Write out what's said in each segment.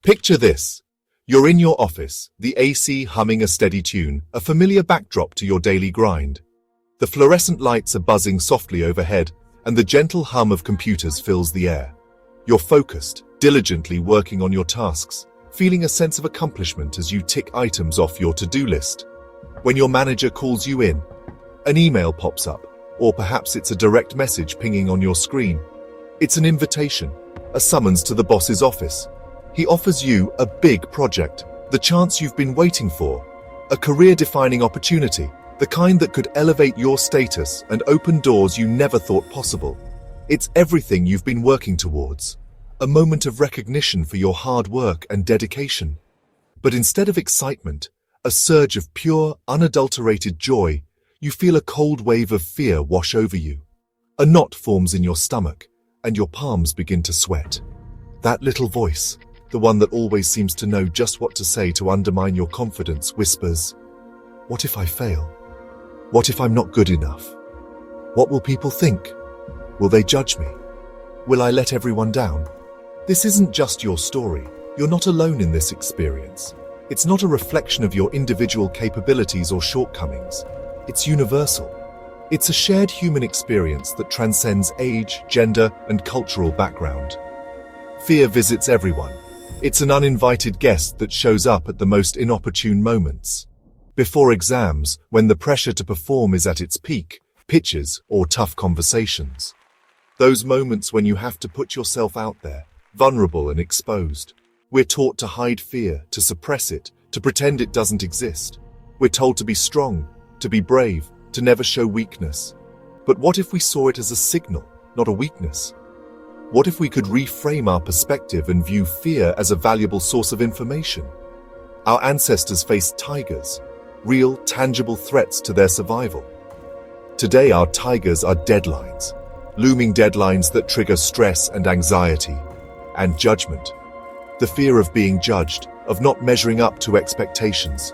Picture this. You're in your office, the AC humming a steady tune, a familiar backdrop to your daily grind. The fluorescent lights are buzzing softly overhead, and the gentle hum of computers fills the air. You're focused, diligently working on your tasks, feeling a sense of accomplishment as you tick items off your to-do list. When your manager calls you in, an email pops up, or perhaps it's a direct message pinging on your screen. It's an invitation, a summons to the boss's office. He offers you a big project, the chance you've been waiting for, a career-defining opportunity, the kind that could elevate your status and open doors you never thought possible. It's everything you've been working towards, a moment of recognition for your hard work and dedication. But instead of excitement, a surge of pure, unadulterated joy, you feel a cold wave of fear wash over you. A knot forms in your stomach, and your palms begin to sweat. That little voice, the one that always seems to know just what to say to undermine your confidence, whispers, "What if I fail? What if I'm not good enough? What will people think? Will they judge me? Will I let everyone down?" This isn't just your story. You're not alone in this experience. It's not a reflection of your individual capabilities or shortcomings. It's universal. It's a shared human experience that transcends age, gender, and cultural background. Fear visits everyone. It's an uninvited guest that shows up at the most inopportune moments. Before exams, when the pressure to perform is at its peak, pitches, or tough conversations. Those moments when you have to put yourself out there, vulnerable and exposed. We're taught to hide fear, to suppress it, to pretend it doesn't exist. We're told to be strong, to be brave, to never show weakness. But what if we saw it as a signal, not a weakness? What if we could reframe our perspective and view fear as a valuable source of information? Our ancestors faced tigers, real, tangible threats to their survival. Today, our tigers are deadlines, looming deadlines that trigger stress and anxiety, and judgment. The fear of being judged, of not measuring up to expectations.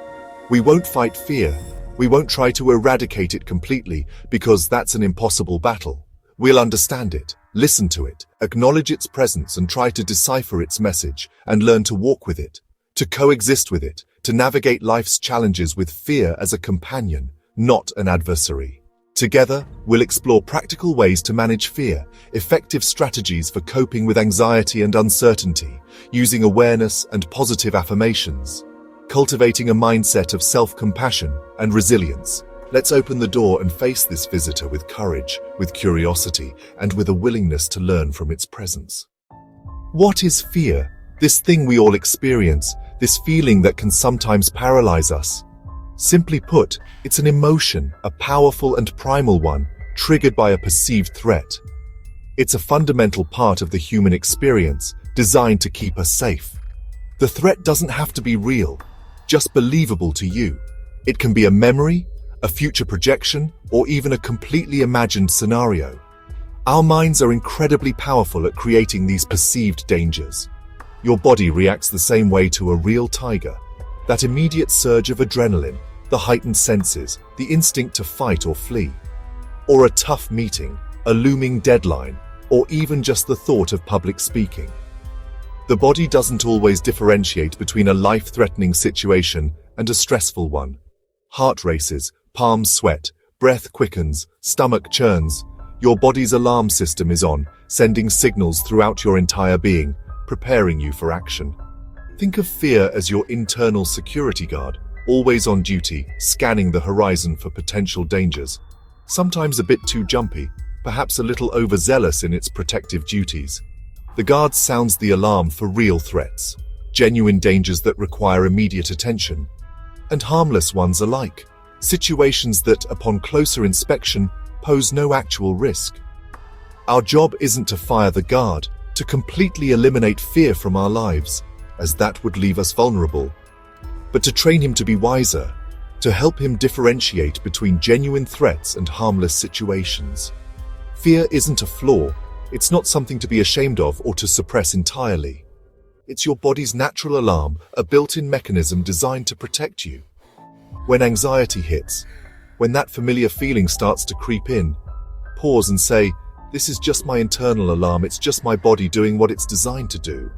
We won't fight fear. We won't try to eradicate it completely, because that's an impossible battle. We'll understand it, listen to it, acknowledge its presence and try to decipher its message, and learn to walk with it, to coexist with it, to navigate life's challenges with fear as a companion, not an adversary. Together, we'll explore practical ways to manage fear, effective strategies for coping with anxiety and uncertainty, using awareness and positive affirmations, cultivating a mindset of self-compassion and resilience. Let's open the door and face this visitor with courage, with curiosity, and with a willingness to learn from its presence. What is fear? This thing we all experience, this feeling that can sometimes paralyze us. Simply put, it's an emotion, a powerful and primal one, triggered by a perceived threat. It's a fundamental part of the human experience, designed to keep us safe. The threat doesn't have to be real, just believable to you. It can be a memory, a future projection, or even a completely imagined scenario. Our minds are incredibly powerful at creating these perceived dangers. Your body reacts the same way to a real tiger. That immediate surge of adrenaline, the heightened senses, the instinct to fight or flee. Or a tough meeting, a looming deadline, or even just the thought of public speaking. The body doesn't always differentiate between a life-threatening situation and a stressful one. Heart races, palms sweat, breath quickens, stomach churns. Your body's alarm system is on, sending signals throughout your entire being, preparing you for action. Think of fear as your internal security guard, always on duty, scanning the horizon for potential dangers. Sometimes a bit too jumpy, perhaps a little overzealous in its protective duties. The guard sounds the alarm for real threats, genuine dangers that require immediate attention, and harmless ones alike, situations that, upon closer inspection, pose no actual risk. Our job isn't to fire the guard, to completely eliminate fear from our lives, as that would leave us vulnerable, but to train him to be wiser, to help him differentiate between genuine threats and harmless situations. Fear isn't a flaw. It's not something to be ashamed of or to suppress entirely. It's your body's natural alarm, a built-in mechanism designed to protect you. When anxiety hits, when that familiar feeling starts to creep in, pause and say, "This is just my internal alarm, it's just my body doing what it's designed to do."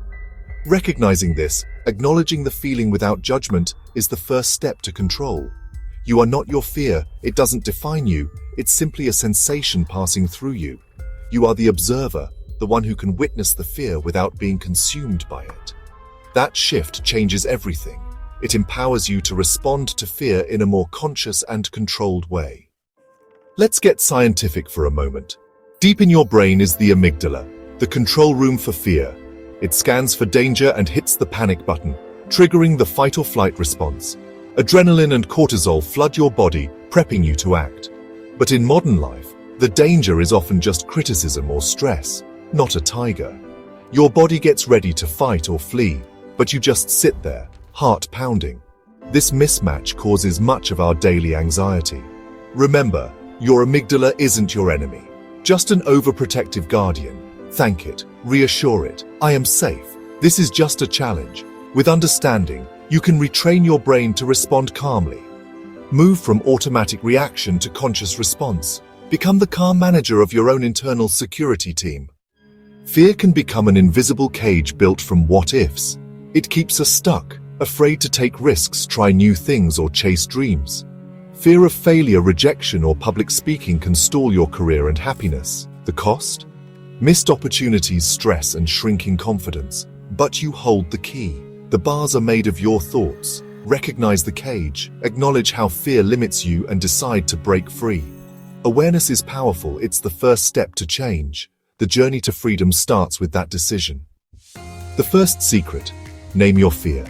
Recognizing this, acknowledging the feeling without judgment, is the first step to control. You are not your fear, it doesn't define you, it's simply a sensation passing through you. You are the observer, the one who can witness the fear without being consumed by it. That shift changes everything. It empowers you to respond to fear in a more conscious and controlled way. Let's get scientific for a moment. Deep in your brain is the amygdala, the control room for fear. It scans for danger and hits the panic button, triggering the fight or flight response. Adrenaline and cortisol flood your body, prepping you to act. But in modern life, the danger is often just criticism or stress, not a tiger. Your body gets ready to fight or flee, but you just sit there, heart pounding. This mismatch causes much of our daily anxiety. Remember, your amygdala isn't your enemy, just an overprotective guardian. Thank it, reassure it, I am safe. This is just a challenge. With understanding, you can retrain your brain to respond calmly. Move from automatic reaction to conscious response. Become the calm manager of your own internal security team. Fear can become an invisible cage built from what-ifs. It keeps us stuck, afraid to take risks, try new things, or chase dreams. Fear of failure, rejection, or public speaking can stall your career and happiness. The cost? Missed opportunities, stress, and shrinking confidence. But you hold the key. The bars are made of your thoughts. Recognize the cage, acknowledge how fear limits you, and decide to break free. Awareness is powerful, it's the first step to change. The journey to freedom starts with that decision. The first secret: name your fear.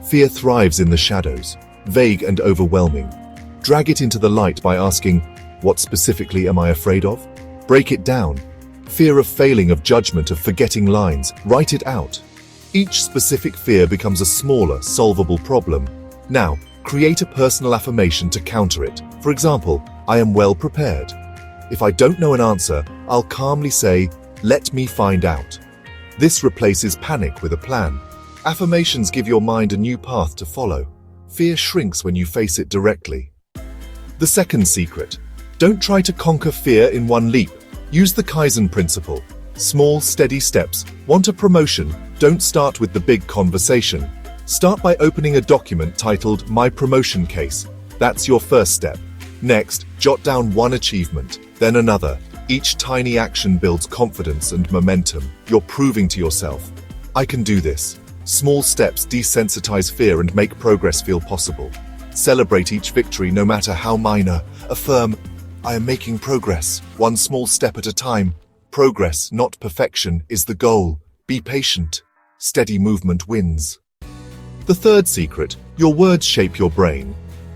Fear thrives in the shadows, vague and overwhelming. Drag it into the light by asking, what specifically am I afraid of? Break it down. Fear of failing, of judgment, of forgetting lines. Write it out. Each specific fear becomes a smaller, solvable problem. Now, create a personal affirmation to counter it. For example, I am well prepared. If I don't know an answer, I'll calmly say, let me find out. This replaces panic with a plan. Affirmations give your mind a new path to follow. Fear shrinks when you face it directly. The second secret: don't try to conquer fear in one leap. Use the Kaizen principle. Small, steady steps. Want a promotion? Don't start with the big conversation. Start by opening a document titled My Promotion Case. That's your first step. Next, jot down one achievement, then another. Each tiny action builds confidence and momentum. You're proving to yourself, I can do this. Small steps desensitize fear and make progress feel possible. Celebrate each victory, no matter how minor. Affirm, I am making progress, one small step at a time. Progress, not perfection, is the goal. Be patient. Steady movement wins. The third secret: your words shape your brain.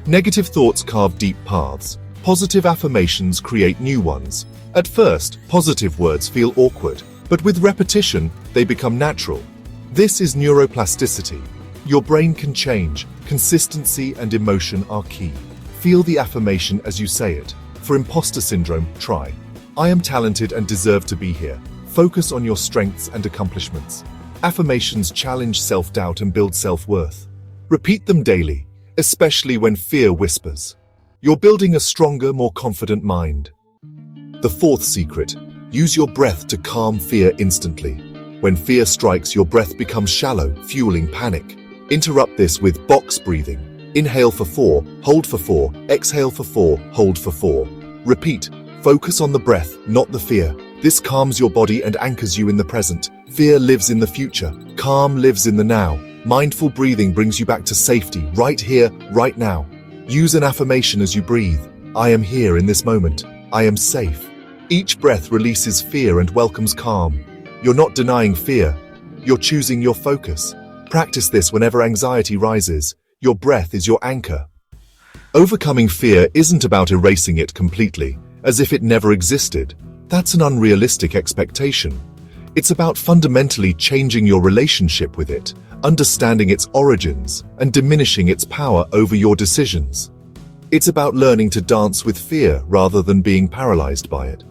Negative thoughts carve deep paths. Positive affirmations create new ones. At first, positive words feel awkward, but with repetition, they become natural. This is neuroplasticity. Your brain can change. Consistency and emotion are key. Feel the affirmation as you say it. For imposter syndrome, try, I am talented and deserve to be here. Focus on your strengths and accomplishments. Affirmations challenge self-doubt and build self-worth. Repeat them daily, especially when fear whispers. You're building a stronger, more confident mind. The fourth secret: use your breath to calm fear instantly. When fear strikes, your breath becomes shallow, fueling panic. Interrupt this with box breathing. Inhale for 4, hold for 4, exhale for 4, hold for 4. Repeat. Focus on the breath, not the fear. This calms your body and anchors you in the present. Fear lives in the future. Calm lives in the now. Mindful breathing brings you back to safety, right here, right now. Use an affirmation as you breathe. I am here in this moment. I am safe. Each breath releases fear and welcomes calm. You're not denying fear. You're choosing your focus. Practice this whenever anxiety rises. Your breath is your anchor. Overcoming fear isn't about erasing it completely, as if it never existed. That's an unrealistic expectation. It's about fundamentally changing your relationship with it, understanding its origins, and diminishing its power over your decisions. It's about learning to dance with fear rather than being paralyzed by it.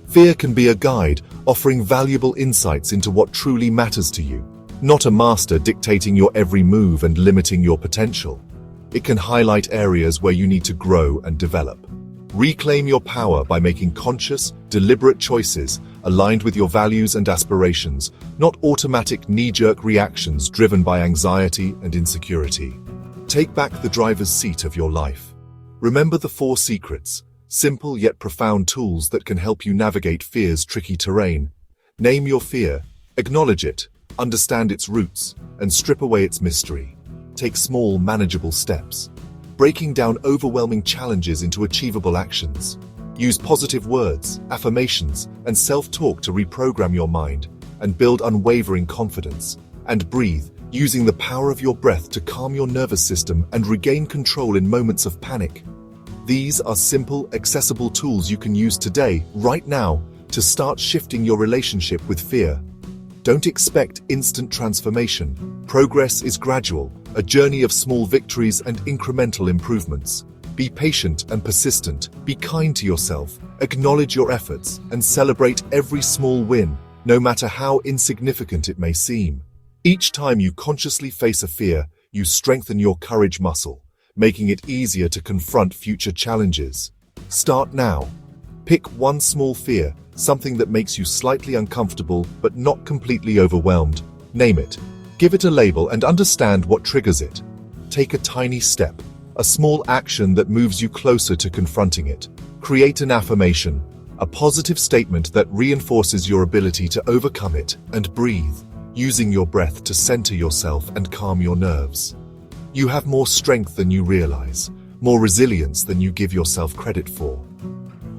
Fear can be a guide, offering valuable insights into what truly matters to you, not a master dictating your every move and limiting your potential. It can highlight areas where you need to grow and develop. Reclaim your power by making conscious, deliberate choices aligned with your values and aspirations, not automatic knee-jerk reactions driven by anxiety and insecurity. Take back the driver's seat of your life. Remember the 4 secrets, simple yet profound tools that can help you navigate fear's tricky terrain. Name your fear, acknowledge it, understand its roots, and strip away its mystery. Take small, manageable steps, breaking down overwhelming challenges into achievable actions. Use positive words, affirmations, and self-talk to reprogram your mind and build unwavering confidence. And breathe, using the power of your breath to calm your nervous system and regain control in moments of panic. These are simple, accessible tools you can use today, right now, to start shifting your relationship with fear. Don't expect instant transformation. Progress is gradual, a journey of small victories and incremental improvements. Be patient and persistent. Be kind to yourself. Acknowledge your efforts and celebrate every small win, no matter how insignificant it may seem. Each time you consciously face a fear, you strengthen your courage muscle, making it easier to confront future challenges. Start now. Pick one small fear, something that makes you slightly uncomfortable but not completely overwhelmed. Name it. Give it a label and understand what triggers it. Take a tiny step, a small action that moves you closer to confronting it. Create an affirmation, a positive statement that reinforces your ability to overcome it, and breathe, using your breath to center yourself and calm your nerves. You have more strength than you realize, more resilience than you give yourself credit for.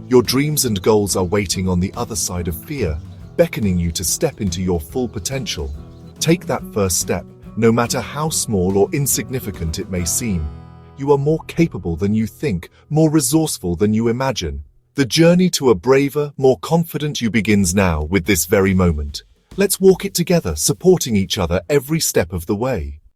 Your dreams and goals are waiting on the other side of fear, beckoning you to step into your full potential. Take that first step, no matter how small or insignificant it may seem. You are more capable than you think, more resourceful than you imagine. The journey to a braver, more confident you begins now with this very moment. Let's walk it together, supporting each other every step of the way.